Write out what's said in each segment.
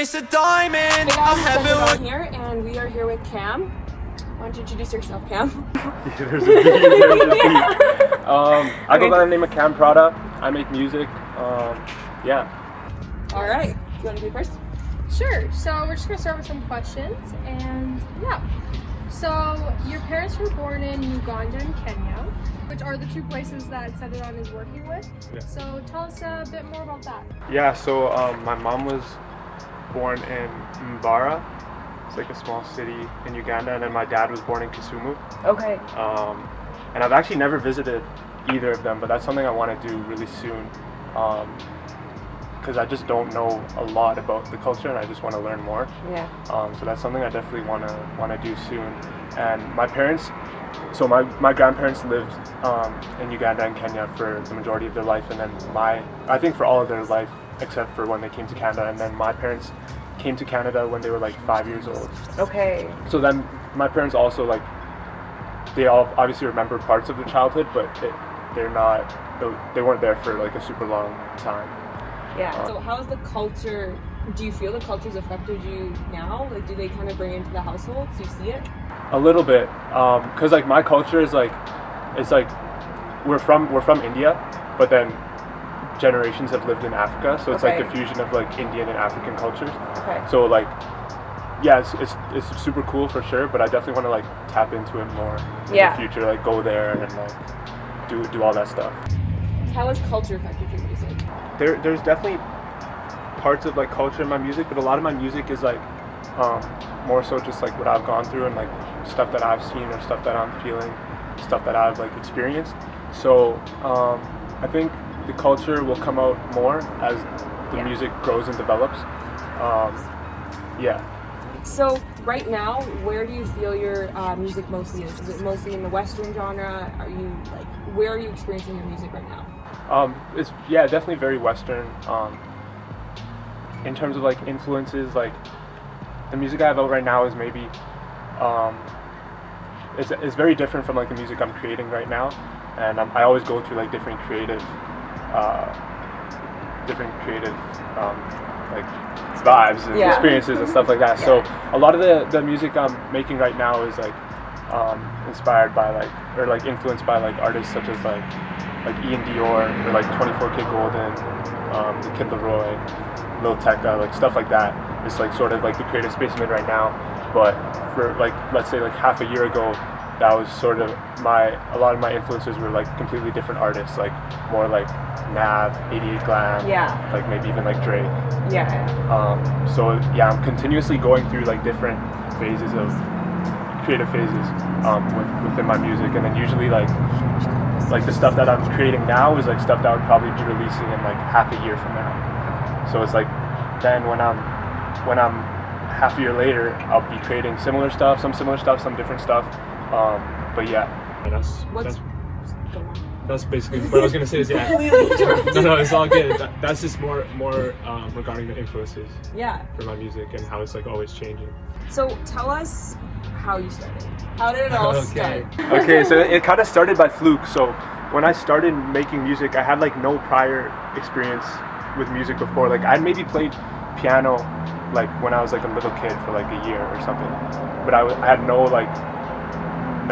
trace a diamond. Hey guys, it's Uganda here, and we are here with Cam. Why don't you introduce yourself, Cam? There's a beat. I go by the name of Cam Prada. I make music. Yeah. All right. You want to do it first? Sure. So we're just gonna start with some questions, and yeah. So your parents were born in Uganda and Kenya, which are the two places that Sedadon is working with. Yeah. So tell us a bit more about that. Yeah. So my mom was born in Mbara. It's like a small city in Uganda, and then my dad was born in Kisumu. Okay. And I've actually never visited either of them, but that's something I want to do really soon. Because I just don't know a lot about the culture, and I just want to learn more. Yeah. So that's something I definitely want to do soon. And my parents, so my grandparents lived in Uganda and Kenya for the majority of their life, and then I think for all of their life except for when they came to Canada. And then my parents came to Canada when they were like 5 years old. Okay. So then my parents also like, they all obviously remember parts of their childhood, but they weren't there for like a super long time. Yeah. So how is the culture, do you feel the culture's affected you now? Like, do they kind of bring it into the household? Do you see it? A little bit, cause like my culture is like, it's like we're from India, but then generations have lived in Africa, so it's like a fusion of like Indian and African cultures. Okay. So like, yeah, it's super cool for sure, but I definitely want to like tap into it more in the future, like go there and like do all that stuff. How has culture affected your music? There's definitely parts of like culture in my music, but a lot of my music is like more so just like what I've gone through and like stuff that I've seen or stuff that I'm feeling, stuff that I've like experienced. So I think the culture will come out more as the music grows and develops. Yeah. So right now, where do you feel your music mostly is? Is it mostly in the Western genre? Are you like, where are you experiencing your music right now? It's definitely very Western. In terms of like influences, like the music I have out right now is maybe it's very different from like the music I'm creating right now, and I always go through like different creative like vibes and experiences and stuff like that. So a lot of the music I'm making right now is like inspired by like, or like influenced by like artists such as like Ian Dior or like 24K Golden, the Kid Leroy, Lil Tecca, like stuff like that. It's like sort of like the creative space I'm in right now. But for like, let's say like half a year ago, that was sort of a lot of my influences were like completely different artists, like more like Nav, 88 Glam, like maybe even like Drake. Yeah. So yeah, I'm continuously going through like different phases of creative phases within my music, and then usually like the stuff that I'm creating now is like stuff that I would probably be releasing in like half a year from now. So it's like then when I'm half a year later, I'll be creating some similar stuff, some different stuff. But yeah. That's basically what I was gonna say. Is no, it's all good. That's just more regarding the influences. Yeah. For my music and how it's like always changing. So tell us how you started. How did it all start? Okay, so it kind of started by fluke. So when I started making music, I had like no prior experience with music before. Like I'd maybe played piano like when I was like a little kid for like a year or something, but I had no like.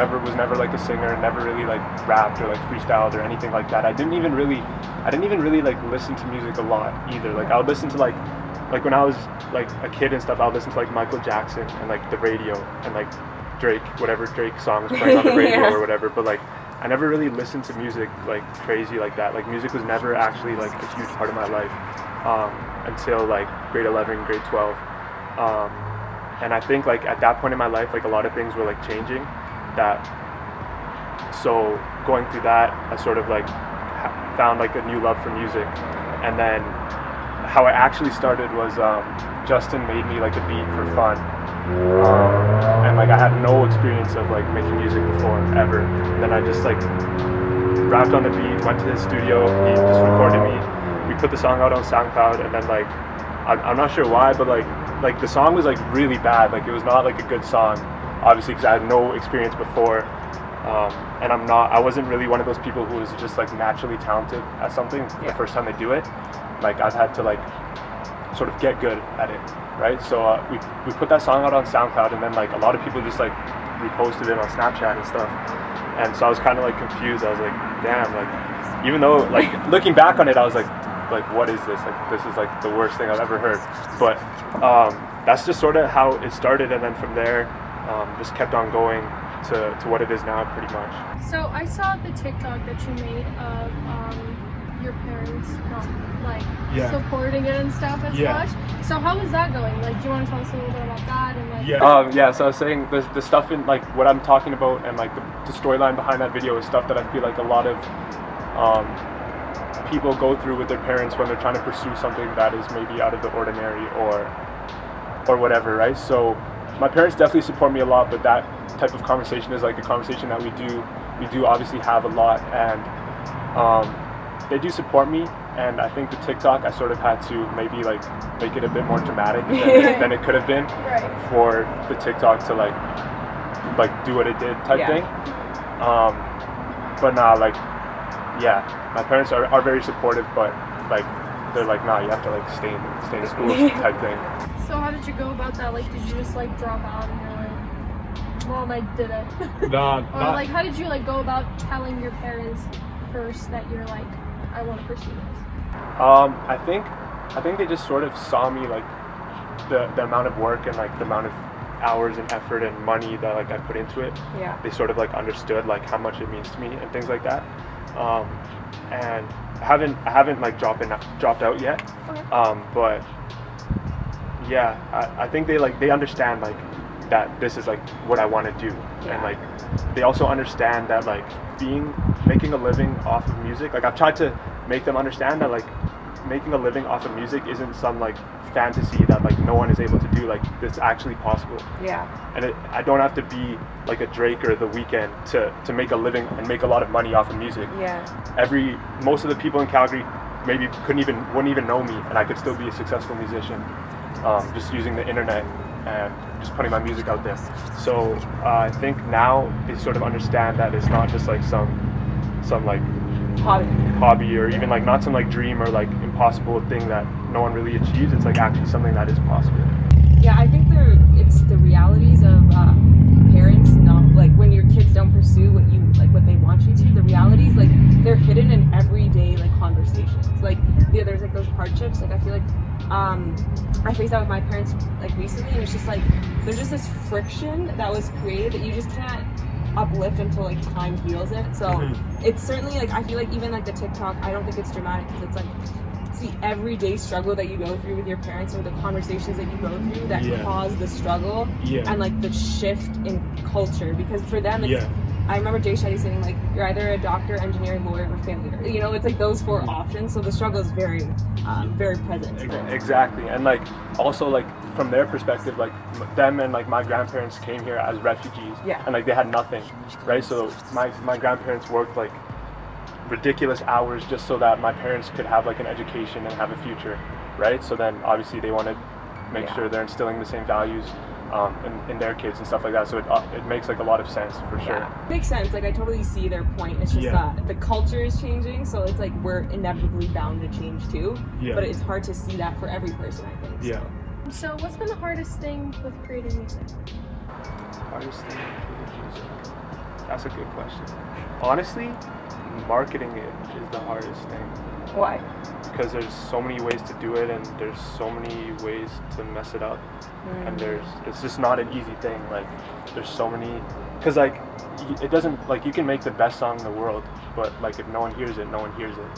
Was never like a singer, never really like rapped or like freestyled or anything like that. I didn't even really like listen to music a lot either. Like I would listen to like when I was like a kid and stuff, I would listen to like Michael Jackson and like the radio and like Drake, whatever Drake song was playing on the radio or whatever. But like I never really listened to music like crazy like that. Like music was never actually like a huge part of my life until like grade 11, grade 12. And I think like at that point in my life, like a lot of things were like changing. So going through that, I sort of like found like a new love for music. And then how it actually started was Justin made me like a beat for fun, and like I had no experience of like making music before ever. And then I just like rapped on the beat, went to his studio, he just recorded me, we put the song out on SoundCloud, and then like I'm not sure why, but like the song was like really bad. Like it was not like a good song, obviously, because I had no experience before, and I wasn't really one of those people who was just like naturally talented at something the first time they do it. Like I've had to like sort of get good at it, right? So we put that song out on SoundCloud, and then like a lot of people just like reposted it on Snapchat and stuff. And so I was kind of like confused. I was like, damn, like even though like looking back on it, I was like what is this? Like this is like the worst thing I've ever heard. But that's just sort of how it started, and then from there just kept on going to what it is now, pretty much. So I saw the TikTok that you made of your parents not like supporting it and stuff as much. So how is that going? Like, do you want to tell us a little bit about that and like? So I was saying the stuff in like what I'm talking about, and like the storyline behind that video is stuff that I feel like a lot of people go through with their parents when they're trying to pursue something that is maybe out of the ordinary or whatever, right? So my parents definitely support me a lot, but that type of conversation is like a conversation that we do obviously have a lot, and they do support me. And I think the TikTok, I sort of had to maybe like make it a bit more dramatic than it could have been for the TikTok to like do what it did type thing. But nah, like my parents are very supportive, but like they're like, nah, you have to like stay in school type thing. So how did you go about that? Like, did you just like drop out and you're like, Mom, I did it? Or like, how did you like go about telling your parents first that you're like, I want to pursue this? I think they just sort of saw me like the amount of work and like the amount of hours and effort and money that like I put into it. Yeah. They sort of like understood like how much it means to me and things like that. And I haven't like dropped out yet. Okay. But yeah, I think they understand like that this is like what I want to do, and like they also understand that like making a living off of music, like I've tried to make them understand that like making a living off of music isn't some like fantasy that like no one is able to do. Like it's actually possible. Yeah. And I don't have to be like a Drake or The Weeknd to make a living and make a lot of money off of music. Yeah. Most of the people in Calgary maybe wouldn't even know me, and I could still be a successful musician, just using the internet and just putting my music out there. So I think now they sort of understand that it's not just like some like hobby or even like not some like dream or like impossible thing that no one really achieves. It's like actually something that is possible. Yeah, I think it's the realities of parents not like when your kids don't pursue what they want you to. The realities like they're hidden in everyday like conversations. Like there's like those hardships. Like I feel like I faced that with my parents like recently, and it's just like there's just this friction that was created that you just can't uplift until like time heals it. So it's certainly like I feel like even like the TikTok, I don't think it's dramatic because it's like it's the everyday struggle that you go through with your parents or the conversations that you go through that cause the struggle and like the shift in culture, because for them it's I remember Jay Shetty saying like you're either a doctor, engineer, lawyer, or failure. You know, it's like those four options. So the struggle is very very present. Exactly. And like also like from their perspective, like them and like my grandparents came here as refugees and like they had nothing, right? So my grandparents worked like ridiculous hours just so that my parents could have like an education and have a future, right? So then obviously they want to make sure they're instilling the same values in their kids and stuff like that. So it makes like a lot of sense for sure. Makes sense. Like I totally see their point. It's just the culture is changing, so it's like we're inevitably bound to change too. But it's hard to see that for every person, I think. So what's been the hardest thing with creating music? Hardest thing with creating music? That's a good question. Honestly, marketing it is the hardest thing. Why? Because there's so many ways to do it, and there's so many ways to mess it up, and it's just not an easy thing. Like there's so many, because like it doesn't like you can make the best song in the world, but like if no one hears it, no one hears it.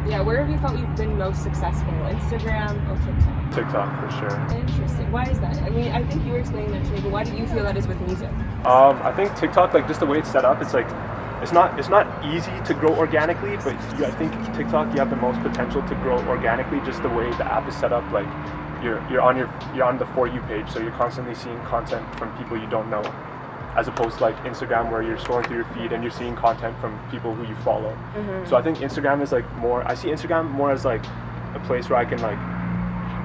Yeah, where have you felt you've been most successful? Instagram or TikTok? TikTok for sure. Interesting. Why is that? I mean, I think you were explaining that to me, but why do you feel that is with music? I think TikTok, like just the way it's set up, it's like it's not easy to grow organically, but I think TikTok you have the most potential to grow organically just the way the app is set up. Like you're on the For You page, so you're constantly seeing content from people you don't know, as opposed to like Instagram where you're scrolling through your feed and you're seeing content from people who you follow. So I think Instagram is like I see Instagram more as like a place where I can like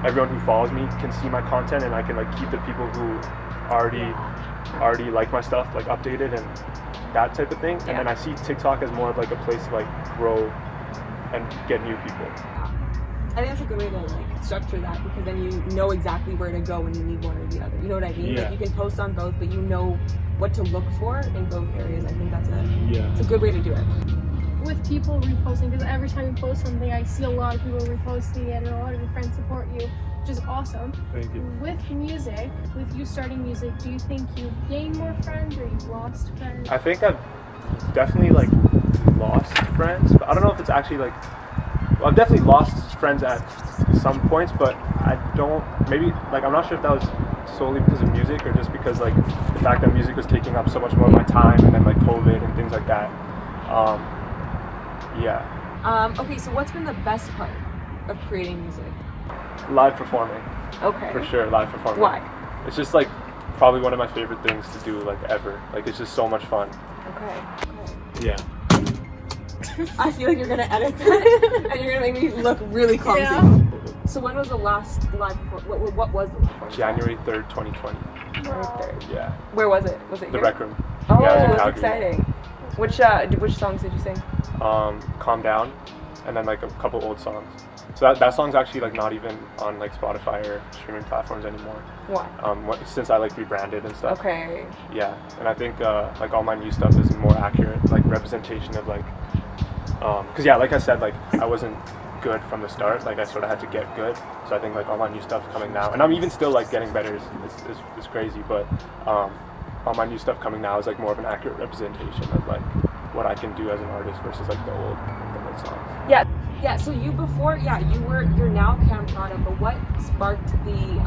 everyone who follows me can see my content, and I can like keep the people who already like my stuff like updated and that type of thing. And then I see TikTok as more of like a place to like grow and get new people. I think that's a good way to like structure that, because then you know exactly where to go when you need one or the other. You know what I mean? Yeah. Like you can post on both, but you know what to look for in both areas. I think it's a good way to do it. With people reposting, because every time you post something, I see a lot of people reposting it, and a lot of your friends support you, which is awesome. Thank you. With music, with you starting music, do you think you've gained more friends or you've lost friends? I think I've definitely like lost friends, but I don't know if it's actually like, well, I've definitely lost friends at some points, but I don't, maybe, like, I'm not sure if that was solely because of music or just because like the fact that music was taking up so much more of my time, and then like COVID and things like that. Okay, so what's been the best part of creating music? Live performing. Okay. For sure, live performing. Why? It's just like probably one of my favorite things to do, like, ever. Like, it's just so much fun. Okay. Yeah. I feel like you're gonna edit that and you're gonna make me look really clumsy. Yeah. So when was the last live performance? What was the performance? January 3rd, 2020. January 3rd. Yeah. Where was it? Was it The here? Rec Room. Oh, yeah, it was in that's Calgary. exciting. Which songs did you sing? Calm Down, and then like a couple old songs. So that song's actually like not even on like Spotify or streaming platforms anymore. Why? Since I like rebranded and stuff. Okay. Yeah, and I think like all my new stuff is more accurate, like representation of like, cause yeah, like I said, like I wasn't good from the start. Like I sort of had to get good. So I think like all my new stuff coming now, and I'm even still like getting better. Is crazy, but all my new stuff coming now is like more of an accurate representation of like what I can do as an artist versus like the old songs. Yeah. So you're now Prada, but what sparked the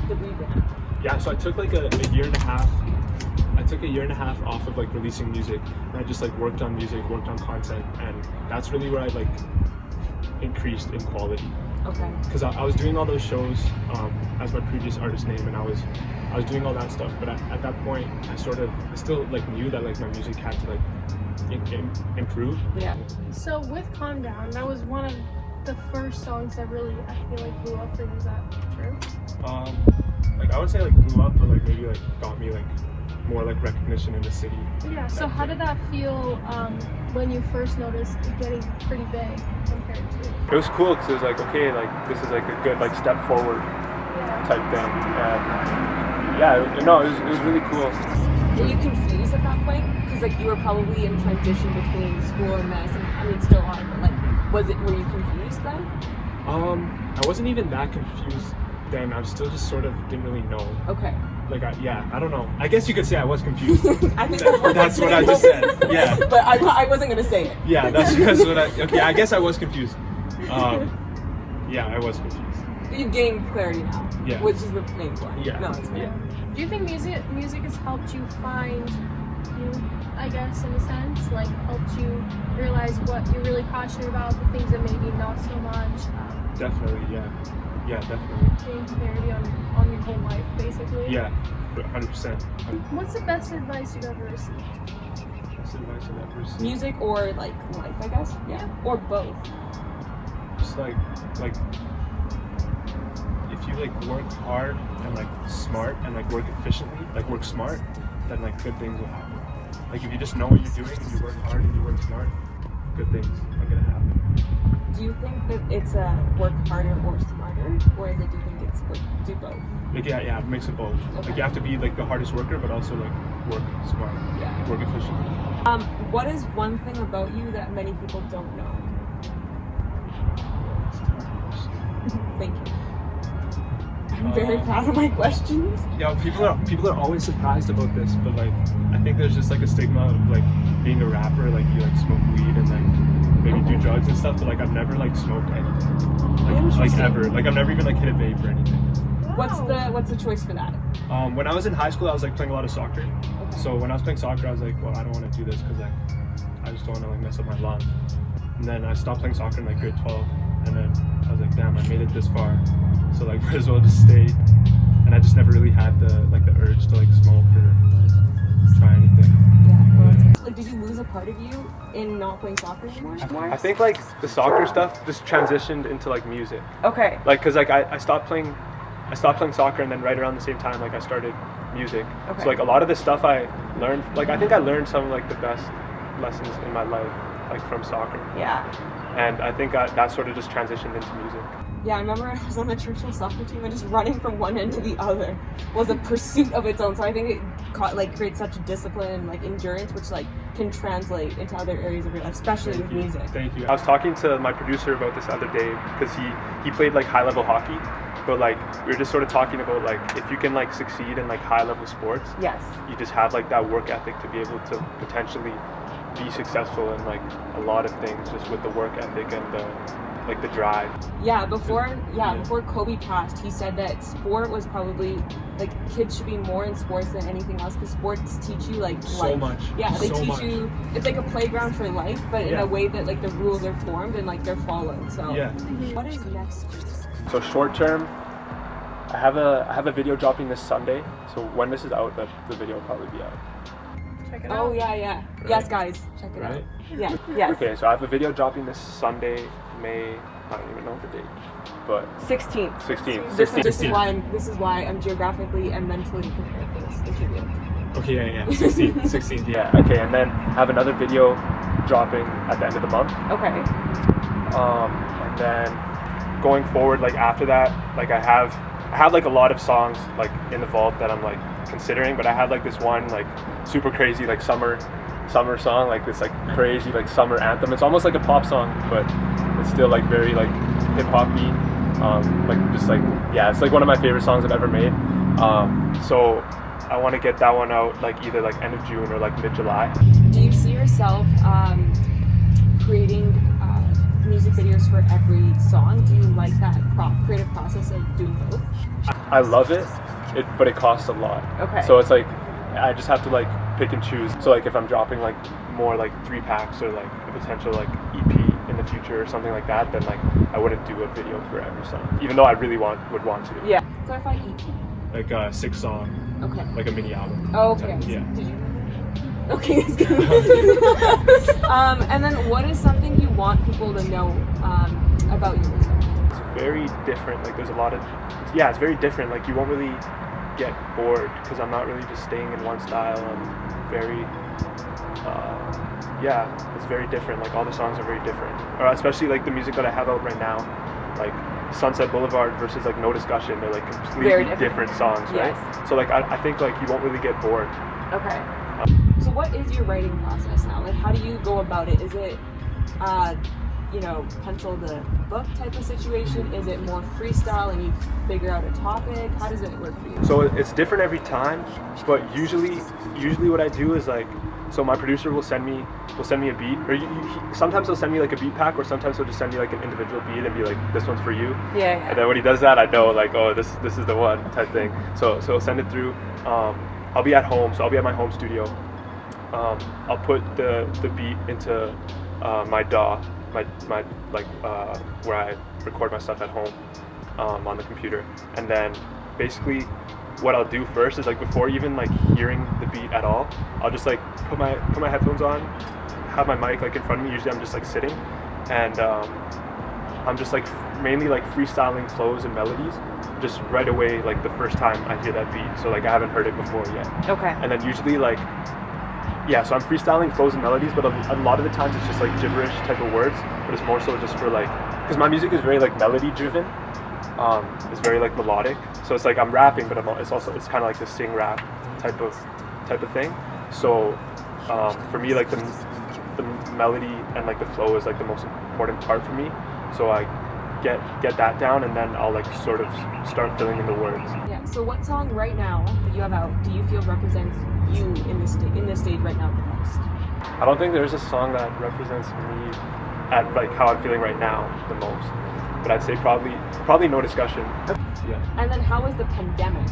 rebrand? Yeah, so I took like a year and a half. I took a year and a half off of like releasing music, and I just like worked on music, worked on content, and that's really where I like increased in quality. Okay. Because I was doing all those shows as my previous artist name, and I was doing all that stuff, but at that point I still like knew that like my music had to like improve. Yeah. So with Calm Down, that was one of the first songs that really, I feel like, blew up for you. Is that true? Like I would say like blew up, but like maybe like got me like more like recognition in the city. Yeah. So how did that feel when you first noticed it getting pretty big compared to? It was cool because it was like, okay, like this is like a good like step forward type thing, and it was really cool. Were you confused at that point? Because like you were probably in transition between school and this, and I mean still are, but like were you confused then? I wasn't even that confused then. I still just sort of didn't really know. Okay. Like I don't know. I guess you could say I was confused. I think that's what I just said. Yeah. But I wasn't gonna say it. Yeah, that's what I guess I was confused. Yeah, I was confused. But you've gained clarity now. Yeah. Which is the main point. Yeah. No, it's fair. Yeah. Do you think music has helped you find you, I guess, in a sense? Like, helped you realize what you're really passionate about, the things that maybe not so much? Definitely, yeah. Yeah, definitely. Gain clarity on your whole life, basically? Yeah, 100%. What's the best advice you've ever received? Best advice I've ever received? Music or, like, life, I guess? Yeah. Or both. Just, like, if you, like, work hard and, like, smart and, like, work efficiently, like, work smart, then, like, good things will happen. Like, if you just know what you're doing and you work hard and you work smart, good things are gonna happen. Do you think that it's work harder or smarter, or do you think it's do both? Like, yeah, a mix of both. Okay. Like, you have to be, like, the hardest worker, but also, like, work smart, work efficiently. What is one thing about you that many people don't know? Thank you. I'm very proud of my questions. Yeah, people are always surprised about this, but like I think there's just like a stigma of like being a rapper, like you like smoke weed and like maybe do drugs and stuff, but like I've never like smoked anything. Like ever. Like I've never even like hit a vape or anything. What's the choice for that? When I was in high school, I was like playing a lot of soccer. Okay. So when I was playing soccer, I was like, well, I don't want to do this because like I just don't want to like mess up my lungs. And then I stopped playing soccer in like grade 12, and then I was like, damn, I made it this far, so like might as well just stay. And I just never really had the urge to like smoke or try anything. Yeah. Like, did you lose a part of you in not playing soccer anymore? I think like the soccer stuff just transitioned into like music. Okay. Like, cause like I stopped playing soccer, and then right around the same time like I started music. Okay. So like a lot of the stuff I learned, like I think I learned some of like the best lessons in my life like from soccer. Yeah. And I think that sort of just transitioned into music. Yeah, I remember I was on the Churchill soccer team and just running from one end to the other was a pursuit of its own. So I think it creates such discipline and like endurance, which like can translate into other areas of your life, especially with music. Thank you. I was talking to my producer about this the other day because he played like high level hockey, but like we were just sort of talking about like if you can like succeed in like high level sports, yes, you just have like that work ethic to be able to potentially be successful in like a lot of things just with the work ethic and the drive. Yeah, before Kobe passed, he said that sport was probably like kids should be more in sports than anything else because sports teach you like so life. much. Yeah, they so teach much. you. It's like a playground for life, but in a way that like the rules are formed and like they're followed. So what is next? So short term, I have a video dropping this Sunday. So when this is out, the video will probably be out. Check it out. Oh yeah. Right. Yes, guys, check it out. Yeah. Yes. Okay, so I have a video dropping this Sunday, May. I don't even know the date, but 16th. 16th. This is why I'm geographically and mentally prepared for this interview. Okay, yeah. 16th. Yeah. Okay, and then I have another video dropping at the end of the month. Okay. And then going forward, like after that, like I have like a lot of songs like in the vault that I'm like considering, but I had like this one like super crazy like summer song, like this like crazy like summer anthem. It's almost like a pop song, but it's still like very like hip hoppy. Like just like it's like one of my favorite songs I've ever made. So I want to get that one out like either like end of June or like mid-July. Do you see yourself creating music videos for every song? Do you like that creative process of doing both? I love it, but it costs a lot. Okay. So it's like I just have to like pick and choose. So like if I'm dropping like more like 3-packs or like a potential like EP in the future or something like that, then like I wouldn't do a video for every song, even though I really would want to. Yeah. Clarify EP. Like a 6-song. Okay. Like a mini album. Oh, okay. Yeah. Did you? Okay, that's good. And then what is something you want people to know about your music? It's very different. Like there's a lot of, it's very different. Like you won't really get bored because I'm not really just staying in one style. I'm very, it's very different. Like all the songs are very different. Or especially like the music that I have out right now, like Sunset Boulevard versus like No Discussion. They're like completely different songs, right? Yes. So like I think like you won't really get bored. Okay. So what is your writing process now? Like how do you go about it? Is it pencil the book type of situation? Is it more freestyle and you figure out a topic? How does it work for you? So it's different every time, but usually what I do is like, so my producer will send me a beat, or sometimes he'll send me like a beat pack, or sometimes he'll just send me like an individual beat and be like, this one's for you. Yeah. And then when he does that, I know like, oh, this is the one type thing. So he'll send it through. I'll be at home, so I'll be at my home studio. I'll put the beat into my DAW, my where I record my stuff at home on the computer, and then basically what I'll do first is like before even like hearing the beat at all, I'll just like put my headphones on, have my mic like in front of me. Usually I'm just like sitting, and I'm just like mainly like freestyling flows and melodies just right away like the first time I hear that beat. So like I haven't heard it before yet. Okay. And then usually like so I'm freestyling flows and melodies, but a lot of the times it's just like gibberish type of words, but it's more so just for like, because my music is very like melody driven. It's very like melodic, so it's like I'm rapping, but it's kind of like the sing rap type of thing. So for me, like the melody and like the flow is like the most important part for me. So I get that down, and then I'll like sort of start filling in the words. Yeah. So what song right now that you have out do you feel represents you in this stage right now the most? I don't think there's a song that represents me at like how I'm feeling right now the most, but I'd say probably No Discussion. Yeah. And then how has the pandemic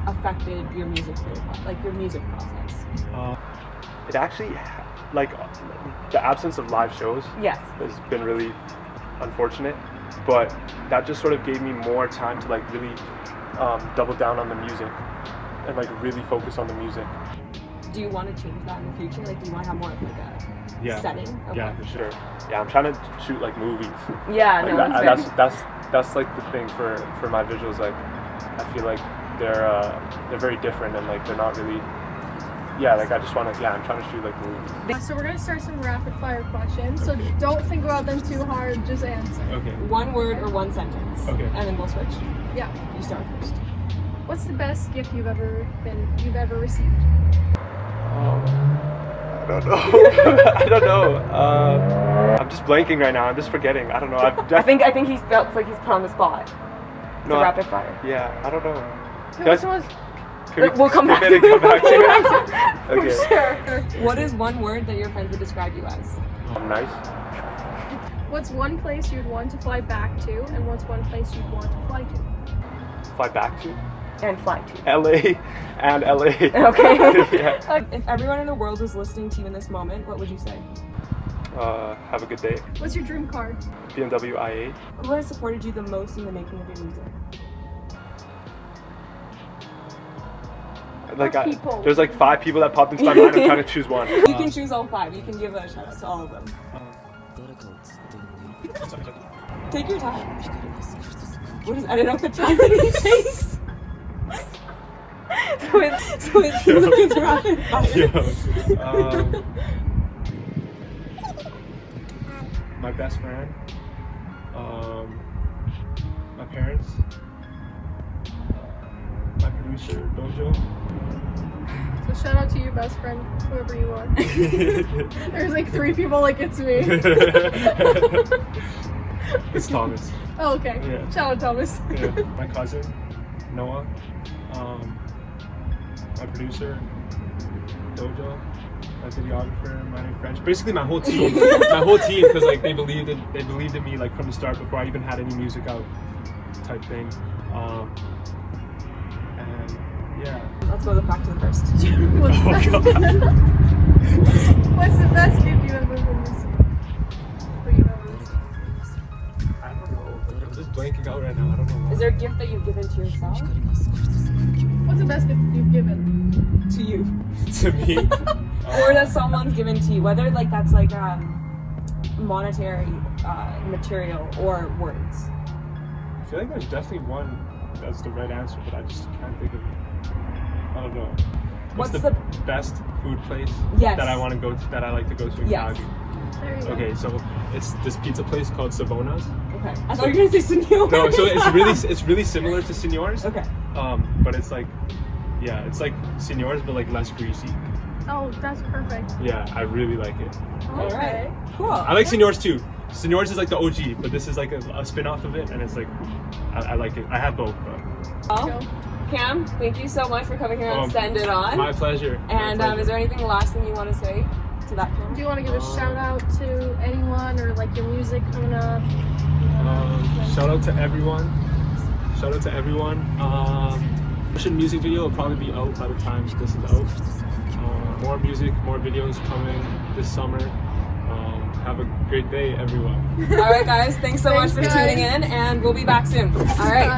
affected your music process? It actually, like the absence of live shows has been really unfortunate, but that just sort of gave me more time to like really double down on the music and like really focus on the music. Do you want to change that in the future? Like, do you want to have more of like a setting? Okay. Yeah, for sure. Yeah, I'm trying to shoot like movies. Yeah, like, that's like the thing for my visuals. Like, I feel like they're very different, and like they're not really yeah, like I just want to, I'm trying to shoot like movies. So we're gonna start some rapid fire questions. So don't think about them too hard. Just answer. Okay. One word or one sentence. Okay. And then we'll switch. Yeah. You start first. What's the best gift you've ever received? I don't know. I don't know. I'm just blanking right now. I'm just forgetting. I don't know. I think he felt like he's put on the spot. It's a rapid fire. Yeah, I don't know. We'll come back. Come back to it. Okay. For sure. What is one word that your friends would describe you as? Nice. What's one place you'd want to fly back to, and what's one place you'd want to fly to? Fly back to? And fly to. LA and LA. Okay. Yeah. If everyone in the world was listening to you in this moment, what would you say? Have a good day. What's your dream car? BMW i8. Who has supported you the most in the making of your music? Like there's like 5 people that popped into my mind. I'm trying to choose one. You can choose all 5. You can give a shout out to all of them. Take your time. What is? I don't know what the time that he takes. So it's rapid fire. My best friend. My parents. My producer, Dojo. So shout out to your best friend, whoever you are. There's like 3 people like it's me. It's Thomas. Oh, okay. Yeah. Shout out Thomas. Yeah. My cousin, Noah. My producer, Dojo. My videographer, my new French. Basically, my whole team. Because like they believed in me like from the start before I even had any music out, type thing. And yeah. Let's go back to the first. What's the best gift you've ever been received? I don't know. I'm just blanking out right now. I don't know why. Is there a gift that you've given to yourself? What's the best gift you've given? To you. To me? Or that someone's given to you, whether like that's like monetary, material, or words. I feel like there's definitely one that's the right answer, but I just can't think of it. I don't know. What's the best food place that I want to go to, that I like to go to in Calgary? Okay, so it's this pizza place called Savona's. Okay. I thought you were gonna say Senors. No, so it's really similar to Senors. Okay. But it's like, yeah, it's like Senors but like less greasy. Oh, that's perfect. Yeah, I really like it. All right. Cool. I like Senors too. Senors is like the OG, but this is like a spin-off of it, and it's like, I like it. I have both, but. Oh. Cam, thank you so much for coming here and Send It On. My pleasure. And is there anything last thing you want to say to that camera? Do you want to give a shout out to anyone or like your music coming up? Shout out to everyone. Russian music video will probably be out by the time this is out. More music, more videos coming this summer. Have a great day, everyone. All right, guys. Thanks so much for tuning in, and we'll be back soon. All right. Bye.